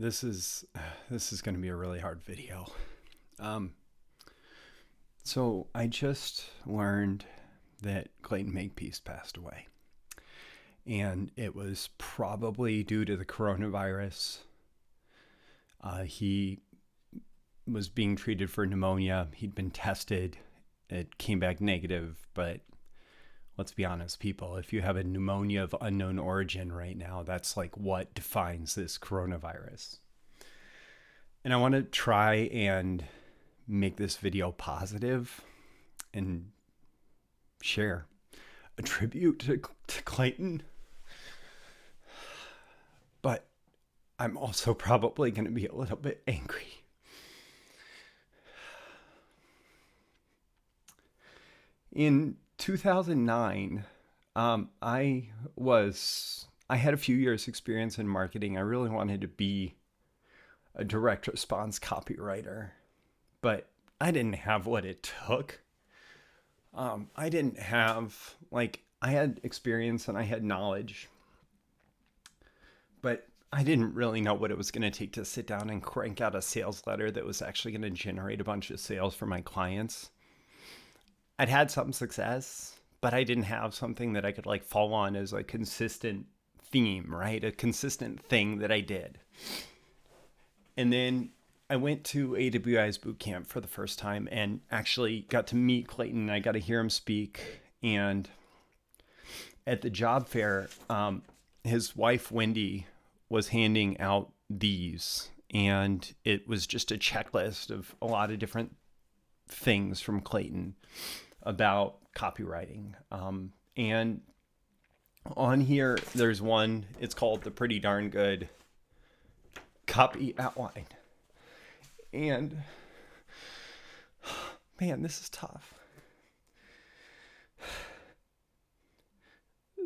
This is going to be a really hard video. Um, so I just learned that Clayton Makepeace passed away, and it was probably due to the coronavirus. He was being treated for pneumonia. He'd been tested. It came back negative, but let's be honest, people, if you have a pneumonia of unknown origin right now, that's like what defines this coronavirus. And I want to try and make this video positive and share a tribute to Clayton. But I'm also probably going to be a little bit angry. In 2009, I had a few years experience in marketing. I really wanted to be a direct response copywriter, but I didn't have what it took. I didn't have, I had experience and I had knowledge, but I didn't really know what it was going to take to sit down and crank out a sales letter that was actually going to generate a bunch of sales for my clients. I'd had some success, but I didn't have something that I could fall on as a consistent theme, right? A consistent thing that I did. And then I went to AWI's boot camp for the first time and actually got to meet Clayton. I got to hear him speak. And at the job fair, his wife, Wendy, was handing out these. And it was just a checklist of a lot of different things from Clayton about copywriting. And on here, there's one, it's called the Pretty Darn Good Copy Outline. And man, this is tough.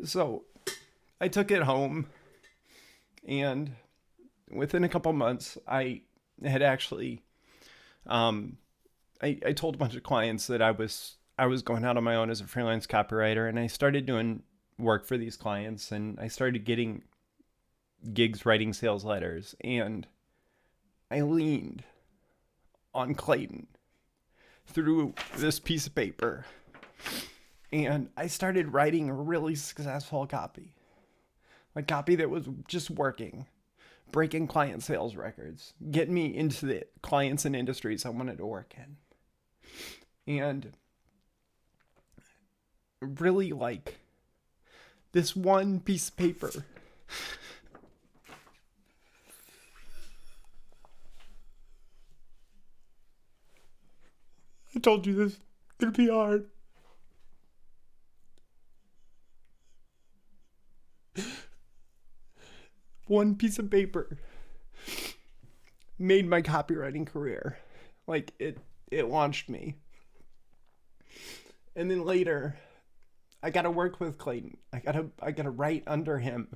So I took it home, and within a couple months, I had actually, I told a bunch of clients that I was going out on my own as a freelance copywriter, and I started doing work for these clients, and I started getting gigs writing sales letters, and I leaned on Clayton through this piece of paper, and I started writing a really successful copy, a copy that was just working, breaking client sales records, getting me into the clients and industries I wanted to work in. And really, this one piece of paper I told you this is gonna be hard. One piece of paper made my copywriting career. It launched me. And then later, I got to work with Clayton. I got to write under him.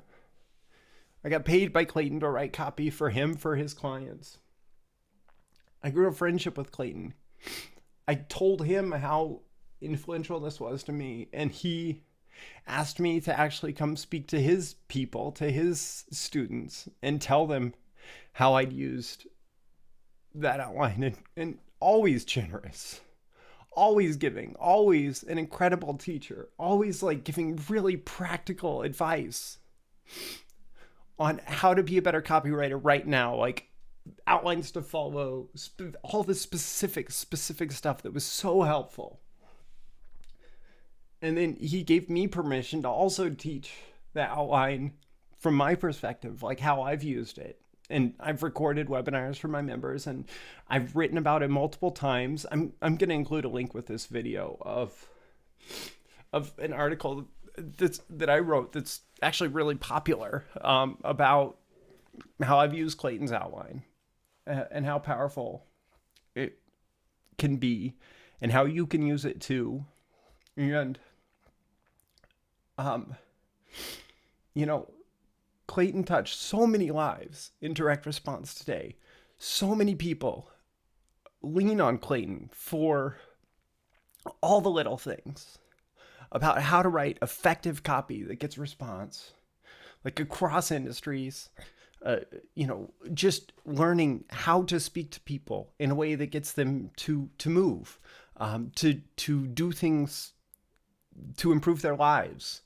I got paid by Clayton to write copy for him, for his clients. I grew a friendship with Clayton. I told him how influential this was to me, and he asked me to actually come speak to his people, to his students, and tell them how I'd used that outline, and always generous, always giving, always an incredible teacher, always giving really practical advice on how to be a better copywriter right now, outlines to follow, all this specific stuff that was so helpful. And then he gave me permission to also teach the outline from my perspective, how I've used it. And I've recorded webinars for my members, and I've written about it multiple times. I'm going to include a link with this video of an article that I wrote that's actually really popular, about how I've used Clayton's outline and how powerful it can be, and how you can use it too. And Clayton touched so many lives in direct response today. So many people lean on Clayton for all the little things about how to write effective copy that gets response, across industries, just learning how to speak to people in a way that gets them to move, to do things to improve their lives,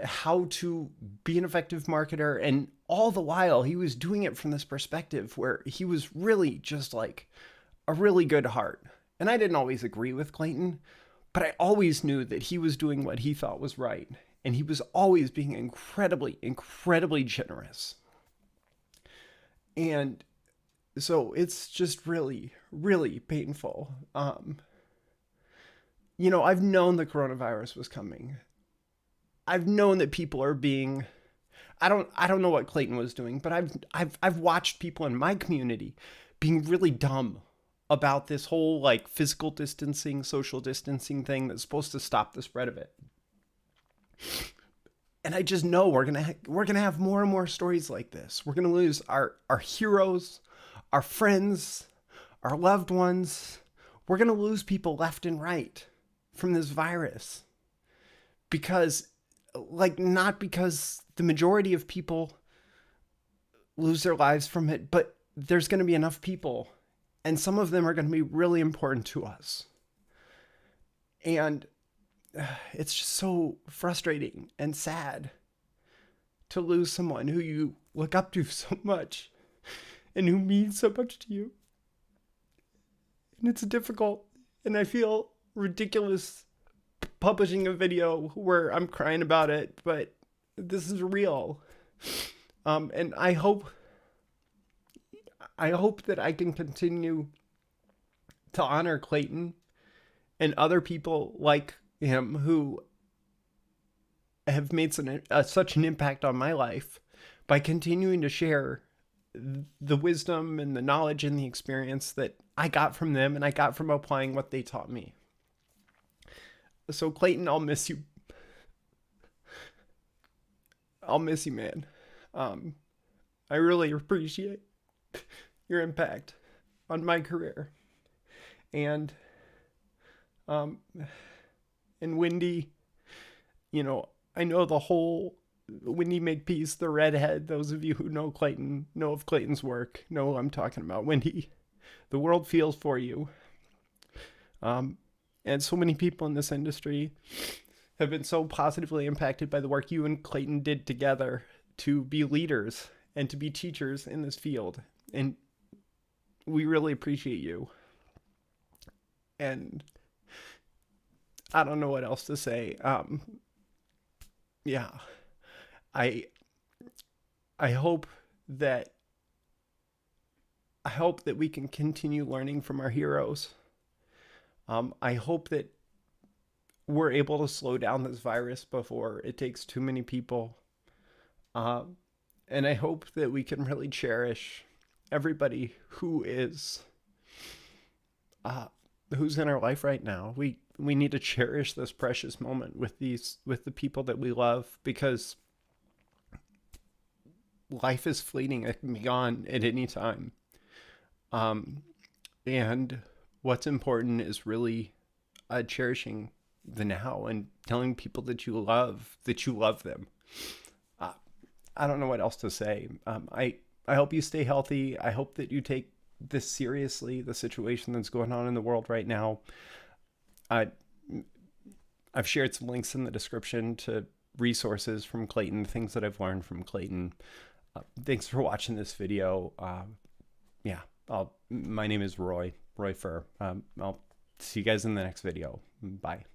how to be an effective marketer. And all the while, he was doing it from this perspective where he was really just like a really good heart. And I didn't always agree with Clayton, but I always knew that he was doing what he thought was right. And he was always being incredibly, incredibly generous. And so it's just really, really painful. I've known the coronavirus was coming. I've known that people are being, I don't know what Clayton was doing, but I've watched people in my community being really dumb about this whole like physical distancing, social distancing thing that's supposed to stop the spread of it. And I just know we're gonna have more and more stories like this. We're gonna lose our heroes, our friends, our loved ones. We're gonna lose people left and right from this virus, because not because the majority of people lose their lives from it, but there's going to be enough people, and some of them are going to be really important to us. And it's just so frustrating and sad to lose someone who you look up to so much and who means so much to you. And it's difficult, and I feel ridiculous publishing a video where I'm crying about it, but this is real. And I hope that I can continue to honor Clayton and other people like him who have made such an impact on my life by continuing to share the wisdom and the knowledge and the experience that I got from them and I got from applying what they taught me. So Clayton, I'll miss you. I'll miss you, man. I really appreciate your impact on my career. And Wendy, I know the whole Wendy Makepeace, the redhead. Those of you who know Clayton, know of Clayton's work, know what I'm talking about. Wendy, the world feels for you. And so many people in this industry have been so positively impacted by the work you and Clayton did together to be leaders and to be teachers in this field. And we really appreciate you. And I don't know what else to say. Yeah. I hope that we can continue learning from our heroes. I hope that we're able to slow down this virus before it takes too many people. And I hope that we can really cherish everybody who's in our life right now. We need to cherish this precious moment with the people that we love, because life is fleeting. It can be gone at any time. And what's important is really cherishing the now and telling people that you love them. I don't know what else to say. I hope you stay healthy. I hope that you take this seriously, the situation that's going on in the world right now. I've shared some links in the description to resources from Clayton, things that I've learned from Clayton. Thanks for watching this video. My name is Roy Furr. I'll see you guys in the next video. Bye.